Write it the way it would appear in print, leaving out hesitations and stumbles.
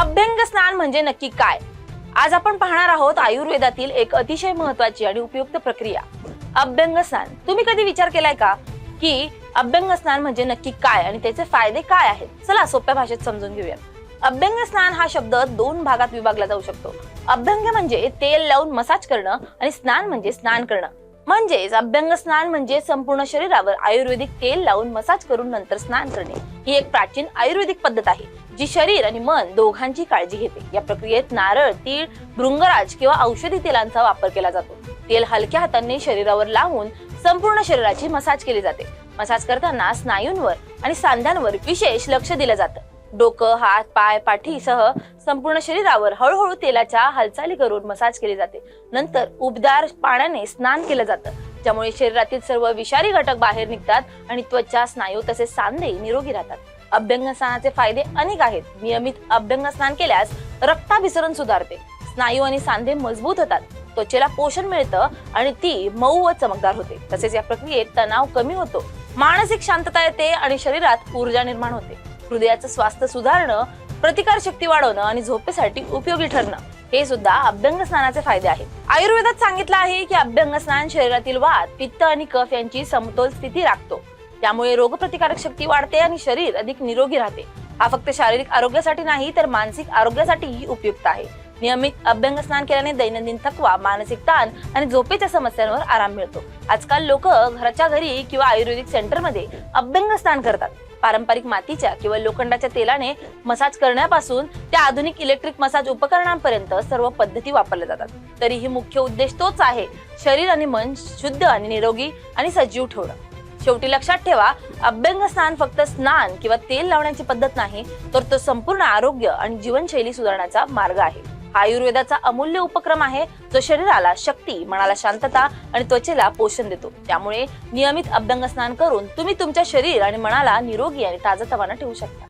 अभ्यंग स्नान म्हणजे नक्की काय? आज आपण पाहणार आहोत आयुर्वेदातील एक अतिशय महत्त्वाची आणि उपयुक्त प्रक्रिया, अभ्यंग स्नान. तुम्ही कधी विचार केलाय का की अभ्यंग स्नान म्हणजे नक्की काय आणि त्याचे फायदे काय आहेत? चला सोप्या भाषेत समजून घेऊया. अभ्यंग स्नान हा शब्द दोन भागात विभागला जाऊ शकतो. अभ्यंग म्हणजे तेल लावून मसाज करणं आणि स्नान म्हणजे स्नान करणं. म्हणजेच अभ्यंग स्नान म्हणजे संपूर्ण शरीरावर आयुर्वेदिक तेल लावून मसाज करून नंतर स्नान करणे. ही एक प्राचीन आयुर्वेदिक पद्धत आहे जी शरीर आणि मन दोघांची काळजी घेते. या प्रक्रियेत नारळ, तीळ, भृंगराज किंवा औषधी तेलांचा वापर केला जातो. तेल हलक्या हातांनी शरीरावर लावून संपूर्ण शरीराची मसाज केली जाते. मसाज करताना स्नायूंवर आणि सांध्यांवर विशेष लक्ष दिलं जातं. डोकं, हात, पाय, पाठीसह संपूर्ण शरीरावर हळूहळू तेलाच्या हालचाली करून मसाज केली जाते. नंतर उबदार पाण्याने स्नान केलं जातं, ज्यामुळे शरीरातील सर्व विषारी घटक बाहेर निघतात आणि त्वचा, स्नायू तसेच सांधे निरोगी राहतात. अभ्यंग स्नानाचे फायदे अनेक आहेत. नियमित अभ्यंग स्नान केल्यास रक्ताभिसरण सुधारते, स्नायू आणि सांधे मजबूत होतात, त्वचेला पोषण मिळतं आणि ती मऊ व चमकदार होते. तसेच या प्रक्रियेत तणाव कमी होतो, मानसिक शांतता येते आणि शरीरात ऊर्जा निर्माण होते. हृदयाचं स्वास्थ्य सुधारणं, प्रतिकार शक्ती वाढवणं आणि झोपेसाठी उपयोगी ठरणं हे सुद्धा अभ्यंग स्नानाचे फायदे आहेत. आयुर्वेदात सांगितलं आहे की अभ्यंग स्नान शरीरातील वात, पित्त आणि कफ यांची समतोल स्थिती राखतो. त्यामुळे रोगप्रतिकारक शक्ती वाढते आणि शरीर अधिक निरोगी राहते. हा फक्त शारीरिक आरोग्यासाठी नाही तर मानसिक आरोग्यासाठीही उपयुक्त आहे. नियमित अभ्यंग स्नान केल्याने दैनंदिन थकवा, मानसिक ताण आणि झोपेच्या समस्यांवर आराम मिळतो. आजकाल लोक घराच्या घरी किंवा आयुर्वेदिक सेंटरमध्ये अभ्यंग स्नान करतात. पारंपरिक मातीच्या किंवा लोखंडाच्या तेलाने मसाज करण्यापासून त्या आधुनिक इलेक्ट्रिक मसाज उपकरणांपर्यंत सर्व पद्धती वापरल्या जातात. तरीही मुख्य उद्देश तोच आहे, शरीर आणि मन शुद्ध आणि निरोगी आणि सजीव ठेवणं. शेवटी लक्षात ठेवा, अभ्यंग स्नान फक्त स्नान किंवा तेल लावण्याची पद्धत नाही, तर तो संपूर्ण आरोग्य आणि जीवनशैली सुधारण्याचा मार्ग आहे. हा आयुर्वेदाचा अमूल्य उपक्रम आहे जो शरीराला शक्ती, मनाला शांतता आणि त्वचेला पोषण देतो. त्यामुळे नियमित अभ्यंग स्नान करून तुम्ही तुमच्या शरीर आणि मनाला निरोगी आणि ताजतवाना ठेवू शकता.